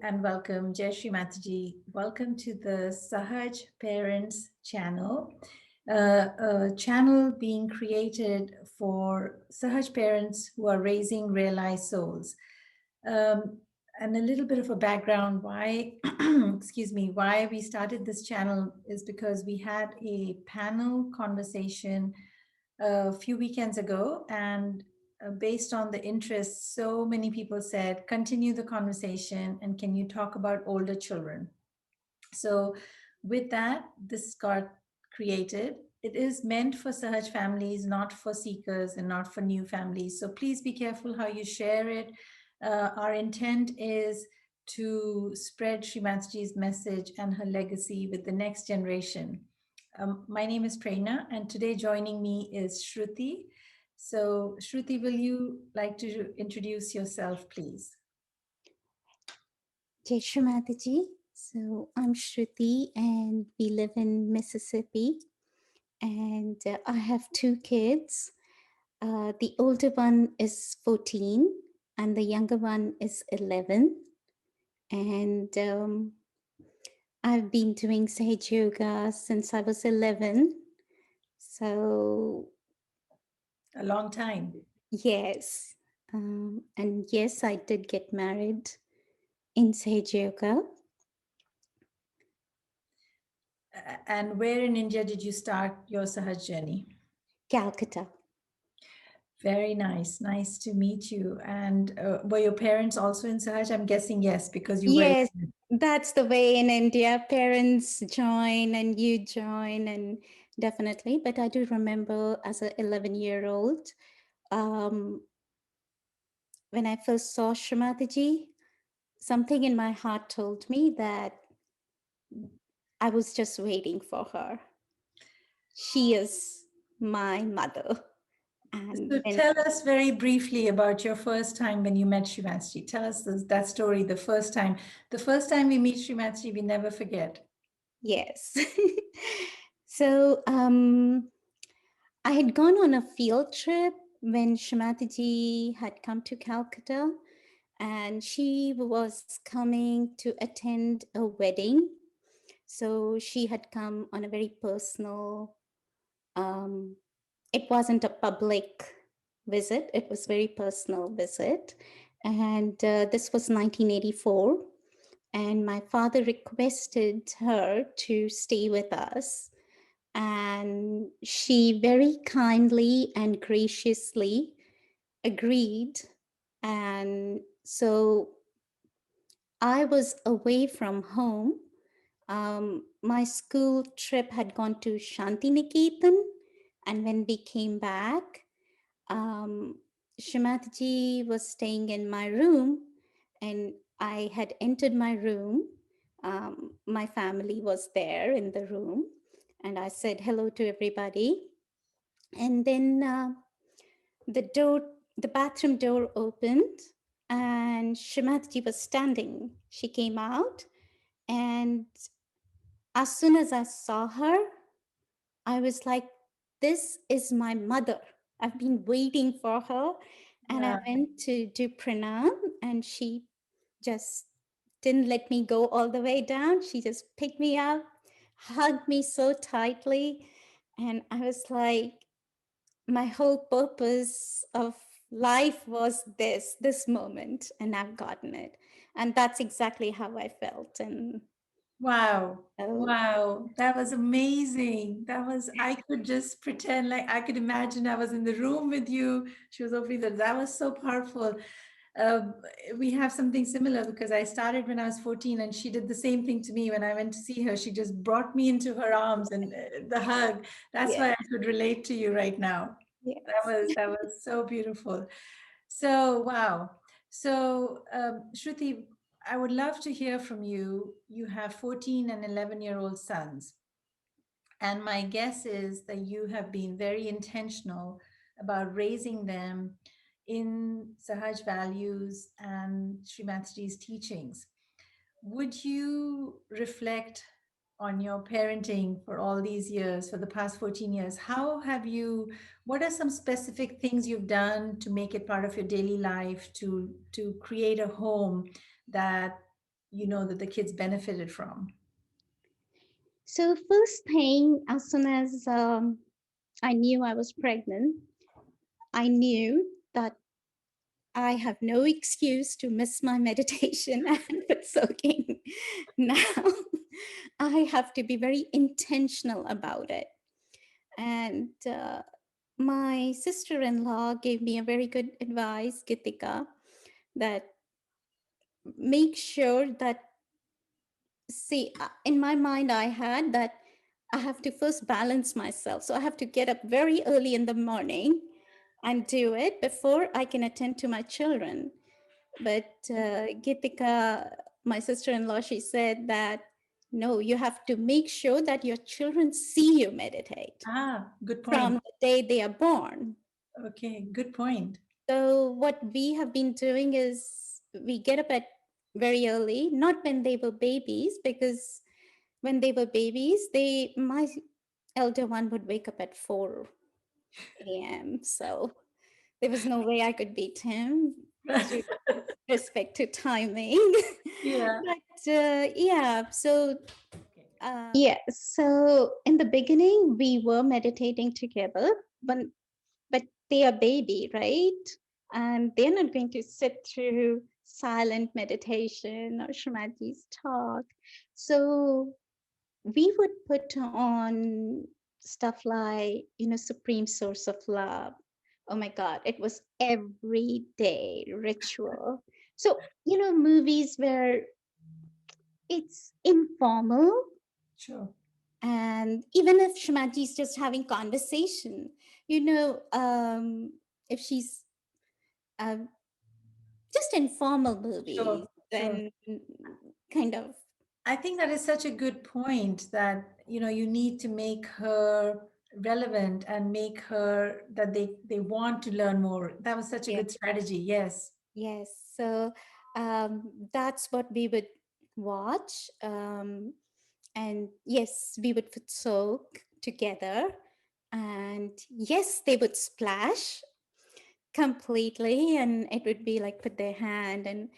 and welcome. Jai Shri Mataji. Welcome to the Sahaj Parents channel, a channel being created for Sahaj parents who are raising realized souls. Um, and a little bit of a background why, excuse me, why we started this channel is because we had a panel conversation a few weekends ago, and based on the interest, so many people said, continue the conversation and can you talk about older children? So, with that, this got created. It is meant for Sahaj families, not for seekers and not for new families. So, please be careful how you share it. Our intent is to spread Srimataji's message and her legacy with the next generation. My name is Prerna, and today joining me is Shruti. So, Shruti, will you like to introduce yourself, please? Jai Shri Mataji. So I'm Shruti and we live in Mississippi. And I have two kids. The older one is 14 and the younger one is 11. And I've been doing Sahaj Yoga since I was 11. So, A long time. yes. And yes, I did get married in Sahaj Yoga. And where in India did you start your Sahaj journey? Calcutta. Very nice. Nice to meet you. And were your parents also in Sahaj? I'm guessing yes, because you were. Yes, that's the way in India. Parents join and you join, and definitely. But I do remember as an 11-year-old, um, when I first saw Shrimataji, something in my heart told me that I was just waiting for her. She is my mother. And So when, tell us very briefly about your first time when you met Srimatji. Tell us that story, the first time. The first time we meet Srimatji, we never forget. yes. So, I had gone on a field trip when Shrimataji had come to Calcutta, and she was coming to attend a wedding. So she had come on a very personal, um, it wasn't a public visit, it was very personal visit. And this was 1984. And my father requested her to stay with us, and she very kindly and graciously agreed. And so I was away from home. My school trip had gone to Shantiniketan, and when we came back, um, Shrimataji was staying in my room, and I had entered my room. My family was there in the room, and I said hello to everybody. And then the door, the bathroom door opened, and Shrimataji was standing. She came out, and as soon as I saw her, I was like, this is my mother. I've been waiting for her. And I Yeah. went to do pranam, and she just didn't let me go all the way down. She just picked me up, hugged me so tightly. And I was like, my whole purpose of life was this moment, and I've gotten it. And that's exactly how I felt. And Wow. oh, Wow. That was amazing. That was, I could just pretend like I could imagine I was in the room with you. She was opening the, that was so powerful. Uh, we have something similar because I started when I was 14 and she did the same thing to me when I went to see her. She just brought me into her arms and the hug. That's yeah, why I could relate to you right now. yes. That was so beautiful. So wow. So Shruti, I would love to hear from you. You have 14 and 11-year-old sons. And my guess is that you have been very intentional about raising them in Sahaj values and Srimataji's teachings. Would you reflect on your parenting for all these years, for the past 14 years? How have you, what are some specific things you've done to make it part of your daily life, to create a home that you know that the kids benefited from? So, first thing, as soon as I knew I was pregnant, I knew that I have no excuse to miss my meditation and foot soaking. Now, I have to be very intentional about it. And my sister in law gave me a very good advice, Gitika, that make sure that, see, in my mind, I had that I have to first balance myself. So I have to get up very early in the morning and do it before I can attend to my children. But Gitika, my sister in law, she said that no, you have to make sure that your children see you meditate Ah, good from point. the day they are born. Okay, good point. So, what we have been doing is we get up at very early, not when they were babies, because when they were babies, my elder one would wake up at 4 a.m. So there was no way I could beat him due to respect to timing. Yeah. But yeah, so yes, so in the beginning we were meditating together, but they are baby, right? And they're not going to sit through silent meditation or Shrimati's talk. So we would put on stuff like, Supreme Source of Love. Oh my God, it was every day ritual. So, movies where it's informal, Sure. and even if Shrimati is just having conversation, you know, if she's uh, just informal movies, Sure. Sure. then kind of, I think that is such a good point that, you need to make her relevant and make her that they want to learn more. That was such a yeah, good strategy. Yes. yes. So that's what we would watch. And yes, we would foot soak together. And yes, they would splash completely, and it would be like put their hand, and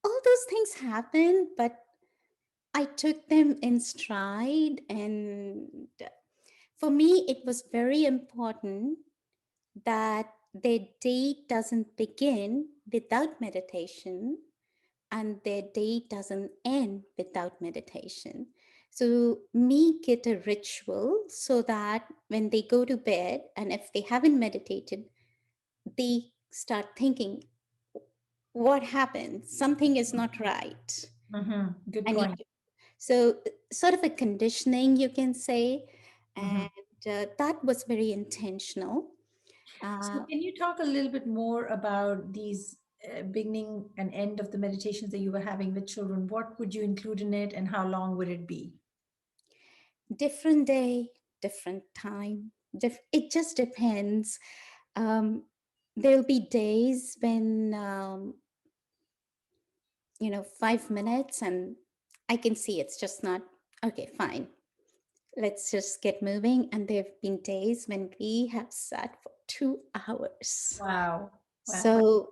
all those things happen. But I took them in stride, and for me, it was very important that their day doesn't begin without meditation and their day doesn't end without meditation. So, make it a ritual so that when they go to bed and if they haven't meditated, they start thinking, what happened? Something is not right. Good I need point. to. So, sort of a conditioning, you can say. Mhm. And that was very intentional. So, Uh, can you talk a little bit more about these beginning and end of the meditations that you were having with children? What would you include in it, and how long would it be? Different day, different time. It just depends. Um, there'll be days when, 5 minutes and I can see it's just not okay, fine. Let's just get moving. And there have been days when we have sat for 2 hours. Wow. Wow. So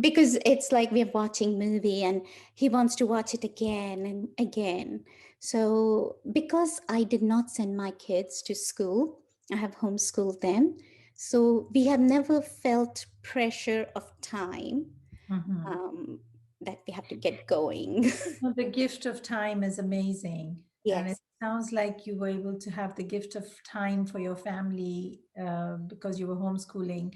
because it's like we're watching movie and he wants to watch it again and again. So because I did not send my kids to school, I have homeschooled them, so we have never felt pressure of time, Mhm. um, that we have to get going. Well, the gift of time is amazing. And it Yes, sounds like you were able to have the gift of time for your family because you were homeschooling.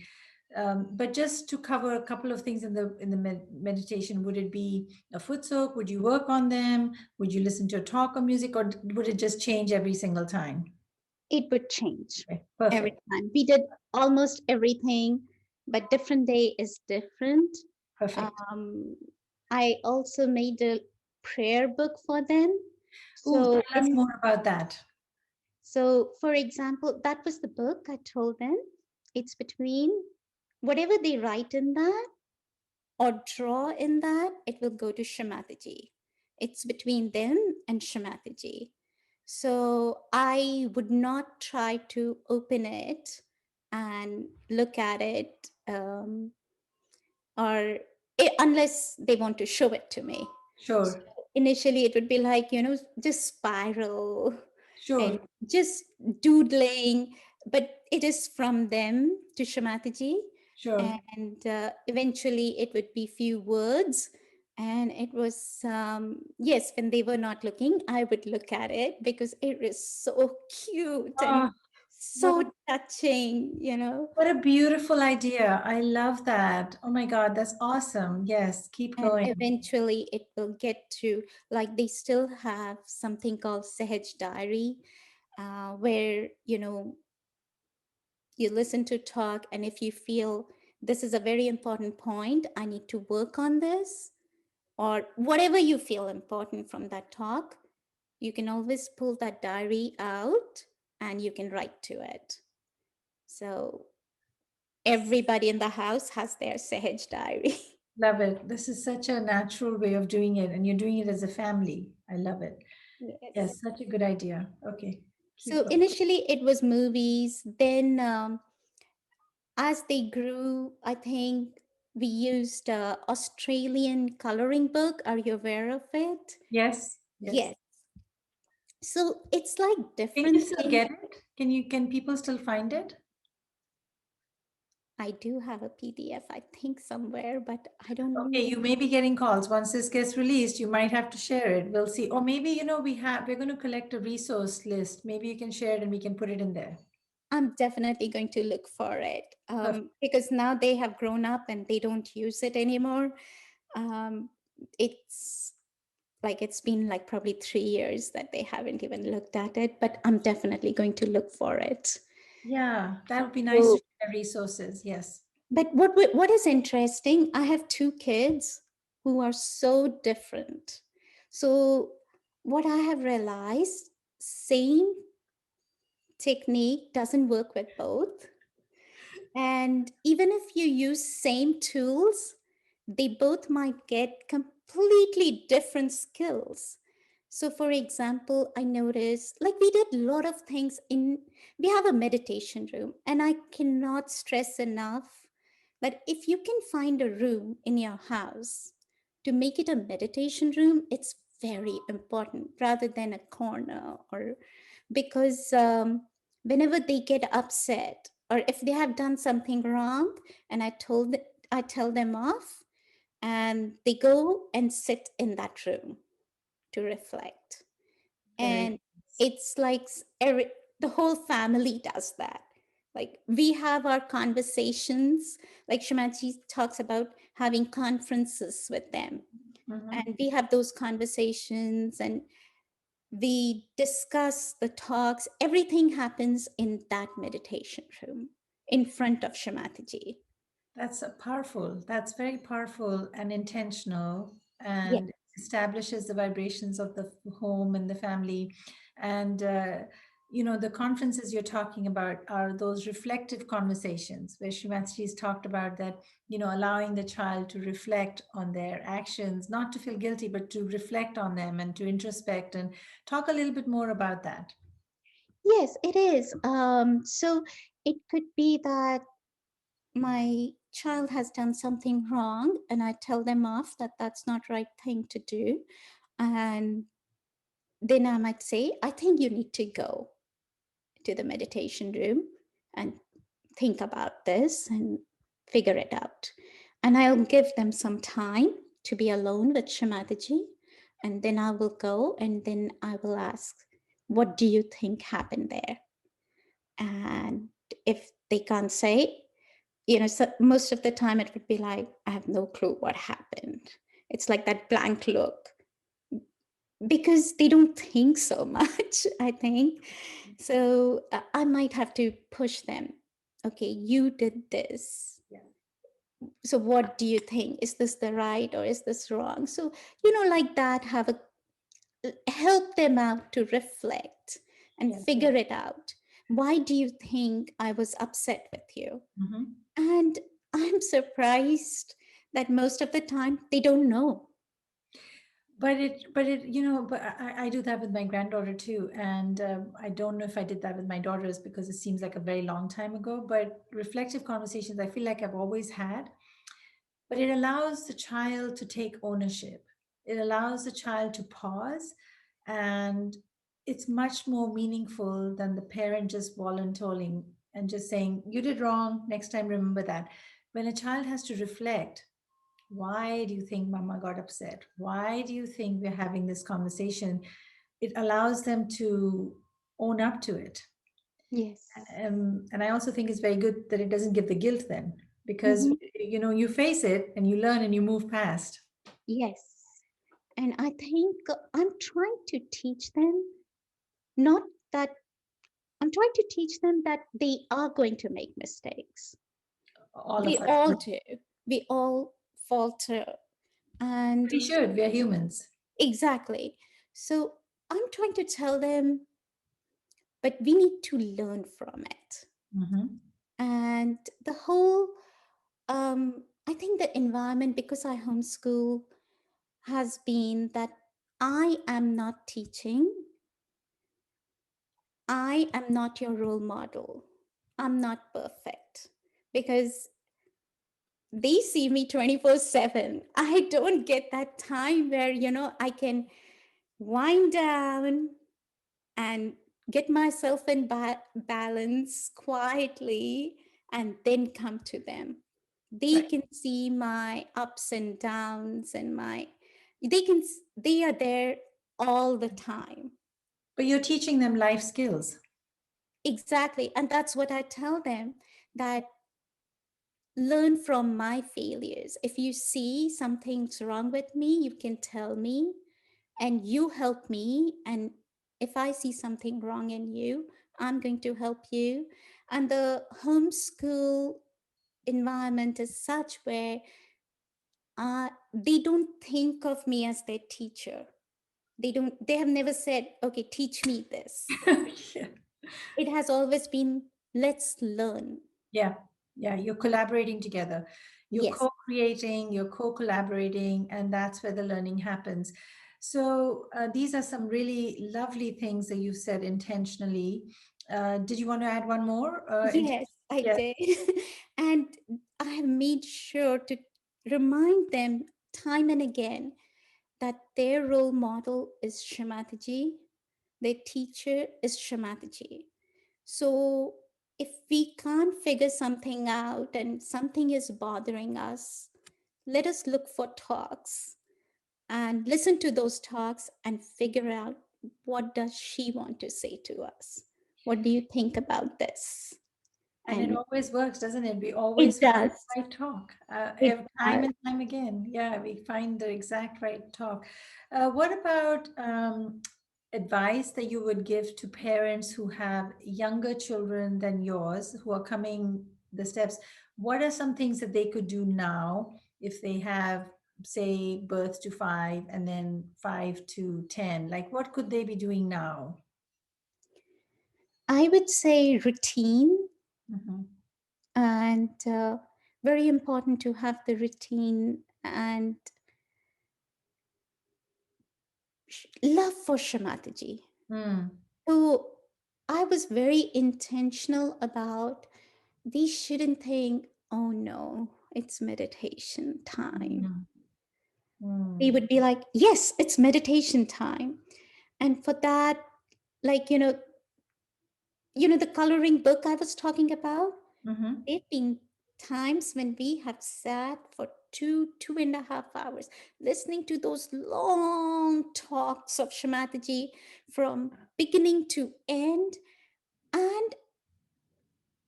But just to cover a couple of things in the meditation, would it be a foot soak? Would you work on them? Would you listen to a talk or music, or would it just change every single time? it would change Okay, every perfect, time. We did almost everything, but different day is different. perfect. um, I also made a prayer book for them. Ooh, So tell us in more about that. for example, that was the book I told them. It's between whatever they write in that or draw in that, it will go to Shamataji. It's between them and Shamataji. So I would not try to open it and look at it, or unless they want to show it to me. Sure. Initially it would be like, just spiral and Sure. just doodling, but it is from them to Shamataji. Sure. And eventually it would be few words. And it was, yes, when they were not looking, I would look at it because it is so cute and Oh, what so a touching. what a beautiful idea. I love that. Oh my God, that's awesome. Yes, keep And going. eventually it will get to, like, they still have something called Sahaj Diary, where, you listen to talk, and if you feel this is a very important point, I need to work on this, or whatever you feel important from that talk, you can always pull that diary out and you can write to it. So everybody in the house has their Sahaj Diary. Love it. This is such a natural way of doing it, and you're doing it as a family. I love it. Yes. Yes, such a good idea. Okay, keep So going. initially it was movies. Then, as they grew, I think we used Australian coloring book. Are you aware of it? Yes, yes. Yes. So it's like Can you different still things. get it? Can people still find it? I do have a PDF, I think, somewhere, but I don't Okay, know. you may be getting calls. Once this gets released, you might have to share it. We'll see. Or maybe, we're going to collect a resource list. Maybe you can share it and we can put it in there. I'm definitely going to look for it, Perfect. because now they have grown up and they don't use it anymore. Um, it's like it's been like probably 3 years that they haven't even looked at it, but I'm definitely going to look for it. Yeah, that would be nice to So, share resources. Yes. but what is interesting, I have two kids who are so different. So what I have realized, same technique doesn't work with both. And even if you use same tools, they both might get completely different skills. So for example, I noticed, like, we did a lot of things we have a meditation room, and I cannot stress enough that if you can find a room in your house to make it a meditation room, it's very important rather than a corner, or because whenever they get upset or if they have done something wrong, and I tell them off, and they go and sit in that room to reflect. Very And nice. it's like the whole family does that. Like, we have our conversations, like Shimachi talks about having conferences with them, Mhm. and we have those conversations, and we discuss the talks. Everything happens in that meditation room in front of Shimataji. That's a powerful. That's very powerful and intentional, Yeah. and establishes the vibrations of the home and the family. And the conferences you're talking about are those reflective conversations where Shimatshi's talked about that. Allowing the child to reflect on their actions, not to feel guilty, but to reflect on them and to introspect and talk a little bit more about that. Yes, it is. So it could be that my child has done something wrong, and I tell them off that that's not right thing to do. And then I might say, I think you need to go to the meditation room and think about this and figure it out. And I'll give them some time to be alone with Shamataji. And then I will go and then I will ask, what do you think happened there? And if they can't say, so most of the time it would be like, I have no clue what happened. It's like that blank look because they don't think so much, I think. So I might have to push them. Okay, you did this. Yeah. So what do you think? Is this the right or is this wrong? So, like that, have a help them out to reflect and Yes. figure it out. Why do you think I was upset with you? Mhm. And I'm surprised that most of the time they don't know. But I do that with my granddaughter too. And I don't know if I did that with my daughters because it seems like a very long time ago. But reflective conversations, I feel like I've always had, but it allows the child to take ownership. It allows the child to pause, and it's much more meaningful than the parent just volunteering and just saying, "You did wrong, next time remember that." When a child has to reflect, why do you think mama got upset? Why do you think we're having this conversation? It allows them to own up to it. Yes. And I also think it's very good that it doesn't give the guilt then, because Hmm. you face it and you learn and you move past. Yes. And I think I'm trying to teach them, not that I'm trying to teach them that they are going to make mistakes. All We of us. all do. We all falter. And We should. We are humans. exactly. So I'm trying to tell them, but we need to learn from it. Hmm. And the whole, I think the environment, because I homeschool, has been that I am not teaching, I am not your role model. I'm not perfect because they see me 24/7. I don't get that time where, I can wind down and get myself in balance quietly and then come to them. They Right. can see my ups and downs and they are there all the time. But you're teaching them life skills. Exactly. And that's what I tell them, that learn from my failures. If you see something's wrong with me, you can tell me and you help me. And if I see something wrong in you, I'm going to help you. And the homeschool environment is such where they don't think of me as their teacher. They have never said, okay, teach me this. Yeah. It has always been, let's learn. Yeah, yeah, you're collaborating together. You're Yes. co-creating, you're co-collaborating, and that's where the learning happens. So these are some really lovely things that you said intentionally. Did you want to add one more? Yes, I Yeah. did. And I have made sure to remind them time and again that their role model is Shrimataji, their teacher is Shrimataji. So if we can't figure something out and something is bothering us, let us look for talks and listen to those talks and figure out, what does she want to say to us? What do you think about this? And it And always works, doesn't it? We always it find does. the right talk. It Time does. and time again. Yeah, we find the exact right talk. What about advice that you would give to parents who have younger children than yours, who are coming the steps? What are some things that they could do now if they have, say, birth to 5 and then 5 to 10? Like, what could they be doing now? I would say routine, Hmm. and very important to have the routine and love for Shamataji. Mm. So I was very intentional about, we shouldn't think, oh no, it's meditation time. Mm. We Mm. would be like, yes, it's meditation time. And for that, like, the coloring book I was talking about, Hmm. there have been times when we have sat for 2.5 hours listening to those long talks of Shamataji from beginning to end. And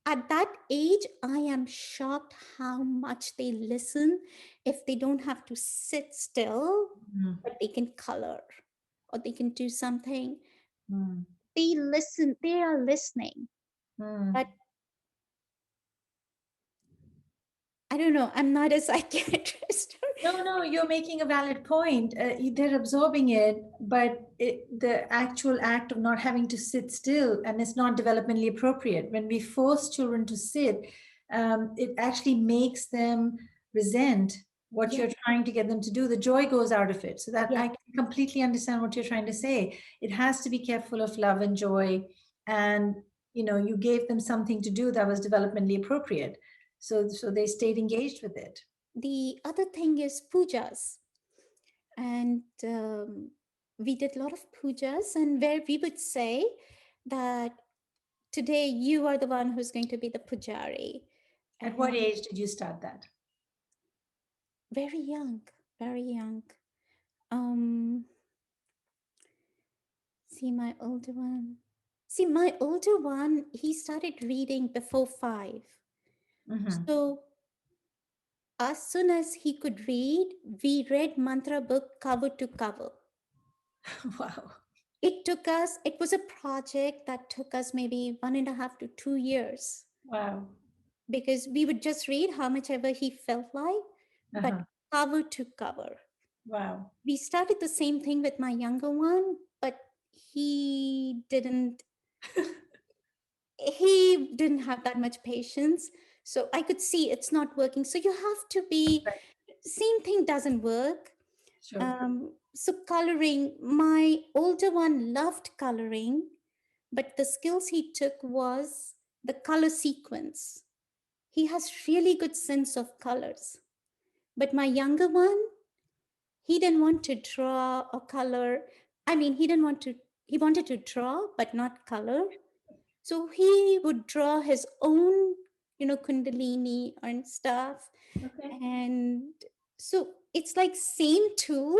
at that age, I am shocked how much they listen if they don't have to sit still, but they can color or they can do something. Mm. They listen, they are listening. Mm. But I don't know, I'm not a psychiatrist. No, no, you're making a valid point. They're absorbing it, but the actual act of not having to sit still, and it's not developmentally appropriate. When we force children to sit, it actually makes them resent what Yeah, you're trying to get them to do. The joy goes out of it. So that yeah. I completely understand what you're trying to say. It has to be kept full of love and joy, and you gave them something to do that was developmentally appropriate. So they stayed engaged with it. The other thing is pujas. And we did a lot of pujas, and where we would say that today you are the one who's going to be the pujari. At what And age did you start that? very young, very young. Um, see my older one. See my older one, he started reading before 5. Hmm. So as soon as he could read, we read mantra book cover to cover. Wow. It was a project that took us maybe 1.5 to 2 years, Wow. because we would just read how much ever he felt like, but Uh-huh. cover to cover. Wow. We started the same thing with my younger one, but he didn't he didn't have that much patience. So I could see it's not working. So you have to be, Right. same thing doesn't work. Sure. So coloring, my older one loved coloring, but the skills he took was the color sequence. He has really good sense of colors. But my younger one, he didn't want to draw or color. I mean, he wanted to draw, but not color. So he would draw his own, Kundalini and stuff. Okay. And so it's like same tool,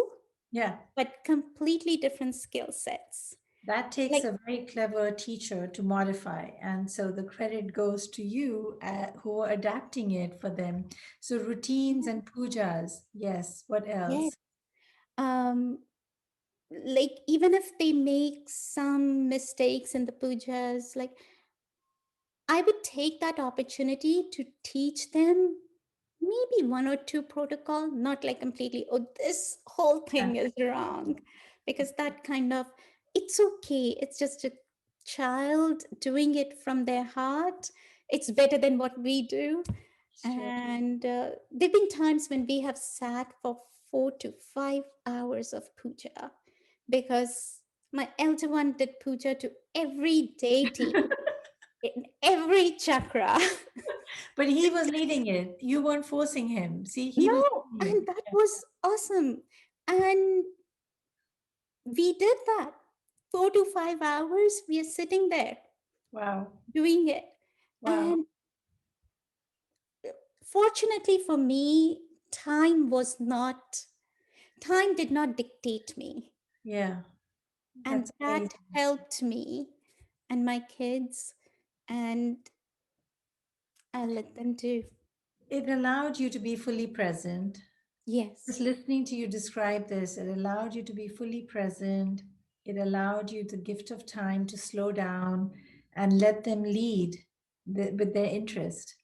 Yeah. but completely different skill sets. That takes Like, a very clever teacher to modify. And so the credit goes to you who are adapting it for them. So routines and pujas. Yes. What yeah. else? Um, like even if they make some mistakes in the pujas, like I would take that opportunity to teach them maybe one or two protocol, not like completely, oh, this whole Yeah. thing is wrong. Because that kind of, it's okay. It's just a child doing it from their heart. It's better than what we do. It's true. And there have been times when we have sat for 4 to 5 hours of puja, because my elder one did puja to every deity in every chakra. But he was leading it. You weren't forcing him. See, he was No, leading it. and that was awesome. And we did that. 4 to 5 hours, we are sitting there Wow. doing it. Wow. And fortunately for me, time did not dictate me. Yeah. And That's that amazing. helped me and my kids, and I let them do. It allowed you to be fully present. Just Yes, listening to you describe this, it allowed you to be fully present. It allowed you the gift of time to slow down and let them lead with their interest.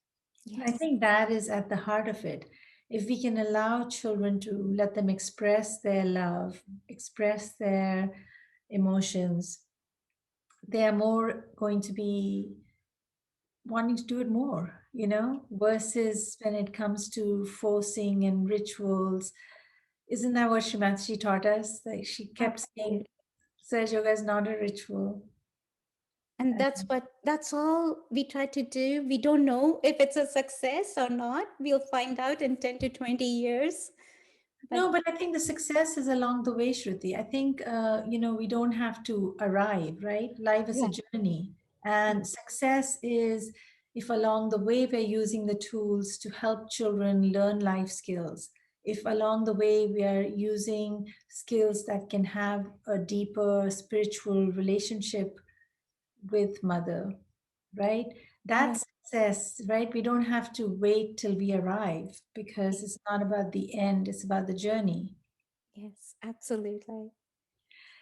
And I yes, think that is at the heart of it. If we can allow children to let them express their love, express their emotions, they are more going to be wanting to do it more, versus when it comes to forcing and rituals. Isn't that what Shimatsu taught us? Like she kept saying, absolutely. Saj Yoga is not a ritual. And And that's all we try to do. We don't know if it's a success or not. We'll find out in 10 to 20 years. But no, but I think the success is along the way, Shruti. I think, we don't have to arrive, right? Life is a right, journey. And success is if along the way we're using the tools to help children learn life skills. If along the way we are using skills that can have a deeper spiritual relationship with mother, right? right, That's success, right? We don't have to wait till we arrive because it's not about the end, it's about the journey. yes, absolutely.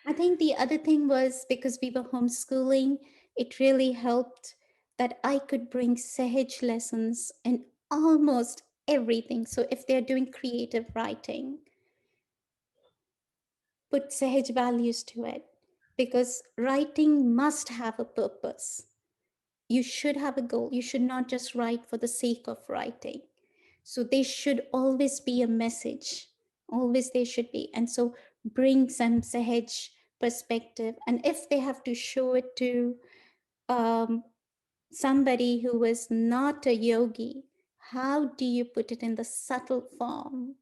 I think the other thing was because we were homeschooling, it really helped that I could bring Sahaj lessons in almost everything. So if they're doing creative writing, put Sahaj values to it, because writing must have a purpose. You should have a goal. You should not just write for the sake of writing. So there should always be a message. Always there should be. And so bring some Sahaj perspective. And if they have to show it to um, somebody who is not a yogi, how do you put it in the subtle form?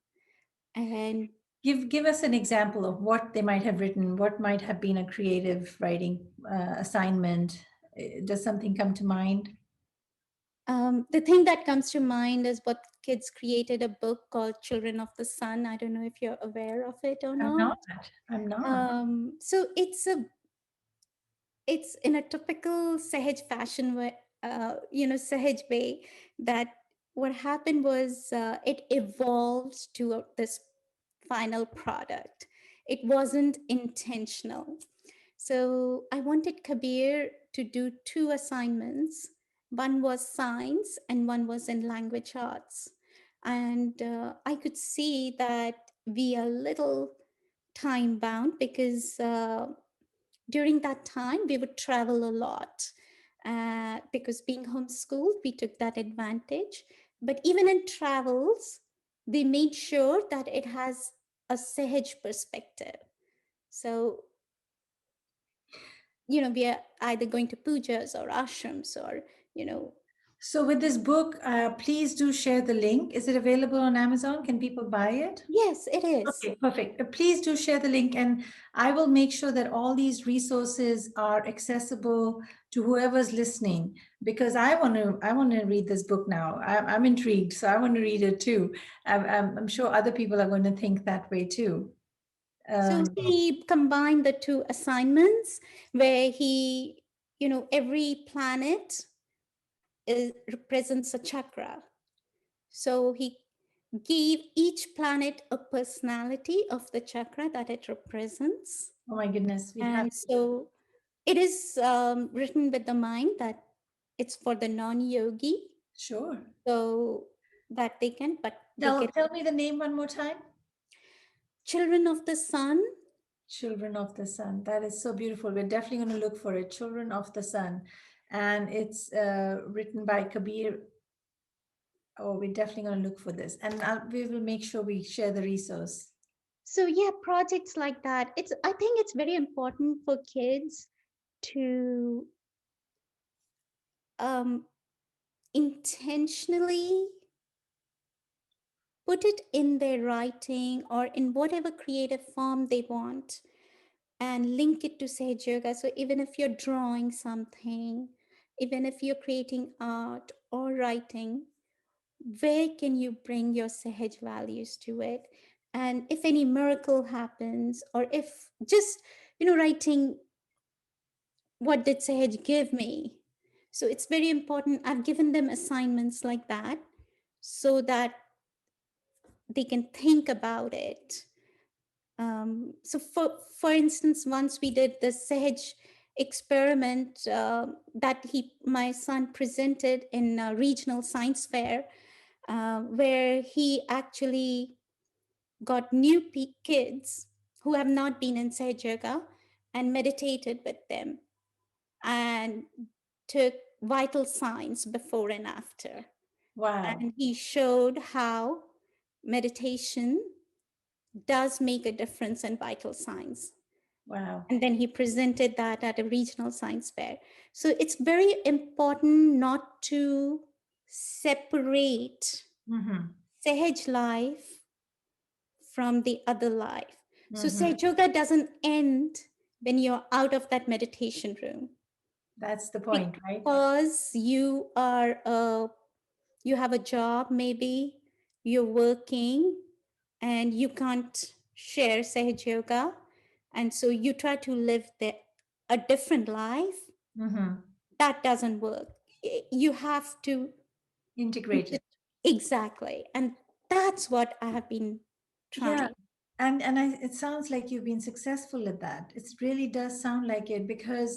And Give us an example of what they might have written, what might have been a creative writing assignment. Does something come to mind? The thing that comes to mind is what kids created a book called Children of the Sun. I don't know if you're aware of it or I'm not. not. I'm not. So it's in a typical Sahaj fashion way, Sahaj way, that what happened was it evolved to this final product. It wasn't intentional. So I wanted Kabir to do two assignments. One was science and one was in language arts. And I could see that we are little time bound because during that time we would travel a lot, because being homeschooled we took that advantage. But even in travels we made sure that it has a Sahaj perspective. So we are either going to pujas or ashrams or you know So, with this book, please do share the link. Is it available on Amazon? Can people buy it? yes, it is. Okay, perfect. Please do share the link, and I will make sure that all these resources are accessible to whoever's listening, because I want to read this book now. I'm intrigued, so I want to read it too. I'm sure other people are going to think that way too. So Um, he combined the two assignments where every planet represents a chakra. So he gave each planet a personality of the chakra that it represents. oh my goodness, we'll have And so it is written with the mind that it's for the non yogi, sure. so that they can, but they Tell can. tell me the name one more time. Children of the Sun. Children of the Sun. That is so beautiful. We're definitely going to look for it. Children of the Sun, and it's written by Kabir. Oh, we're definitely going to look for this, and we will make sure we share the resource. So yeah, projects like that. I think it's very important for kids to um, intentionally put it in their writing or in whatever creative form they want and link it to Sage Yoga. So even if you're drawing something, even if you're creating art or writing, where can you bring your Sahaj values to it? And if any miracle happens, or if just, writing, what did Sahaj give me? So it's very important. I've given them assignments like that so that they can think about it. So for instance, once we did the Sahaj experiment that my son presented in a regional science fair, where he actually got new kids who have not been in Sahaj Yoga and meditated with them and took vital signs before and after. Wow, And he showed how meditation does make a difference in vital signs. wow. And then he presented that at a regional science fair. So it's very important not to separate Mm-hmm. Sahaj life from the other life. So Mm-hmm. Sahaj Yoga doesn't end when you're out of that meditation room, That's the point, right? because you have a job, maybe you're working and you can't share Sahaj Yoga. And so you try to live a different life. Mm-hmm. That doesn't work. You have to Integrated. exactly. And that's what I have been Yeah, trying. it sounds like you've been successful at that. It really does sound like it, because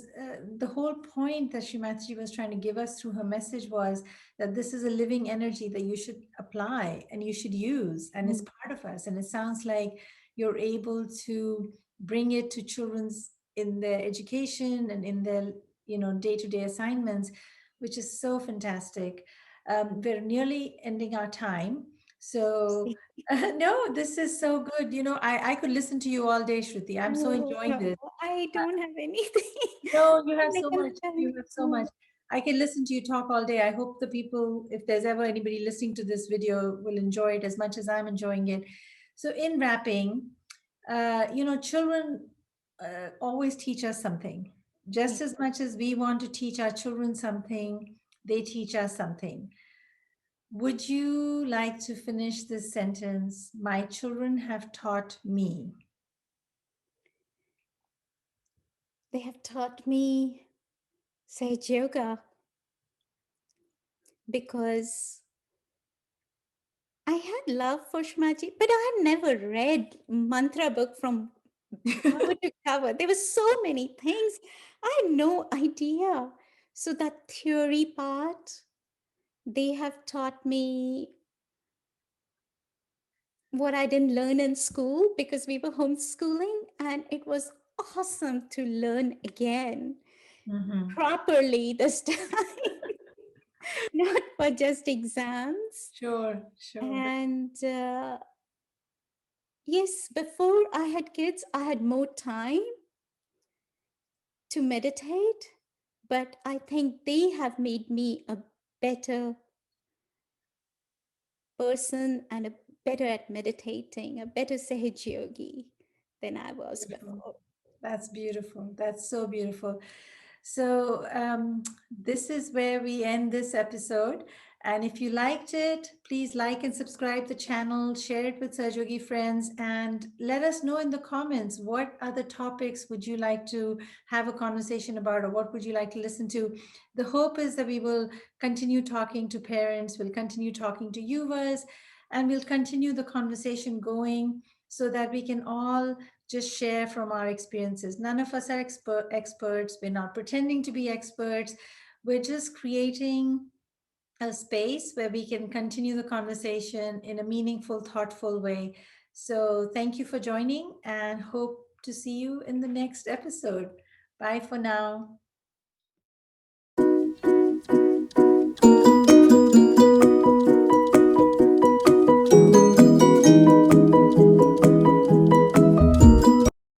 the whole point that Shrimati was trying to give us through her message was that this is a living energy that you should apply and you should use, and it's Mm. part of us. And it sounds like you're able to bring it to children's in their education and in their day-to-day assignments, which is so fantastic. We're nearly ending our time, so. See? No, this is so good. I could listen to you all day, Shruti. I'm so No, enjoying no, this. I Uh, don't have anything. no, you have I so cannot much. have You any. have so much. No. I can listen to you talk all day. I hope the people, if there's ever anybody listening to this video, will enjoy it as much as I'm enjoying it. So, in wrapping, children always teach us something. Yeah. Just as much as we want to teach our children something, they teach us something. Would you like to finish this sentence? My children have taught me. They have taught me Sage Yoga because I had love for Shmaji, but I had never read mantra book from cover to cover. There were so many things. I had no idea. So that theory part, they have taught me what I didn't learn in school because we were homeschooling, and it was awesome to learn again Mhm. properly this time, not for just exams. Sure, sure. And yes, before I had kids, I had more time to meditate, but I think they have made me a better person and a better at meditating, a better Sahaj yogi than I was Beautiful. before. That's beautiful. That's so beautiful. So, this is where we end this episode. And if you liked it, please like and subscribe the channel, share it with Sajogi friends, and let us know in the comments what other topics would you like to have a conversation about, or what would you like to listen to. The hope is that we will continue talking to parents, we'll continue talking to viewers, and we'll continue the conversation going so that we can all just share from our experiences. None of us are experts. We're not pretending to be experts. We're just creating a space where we can continue the conversation in a meaningful, thoughtful way. So, thank you for joining and hope to see you in the next episode. Bye for now.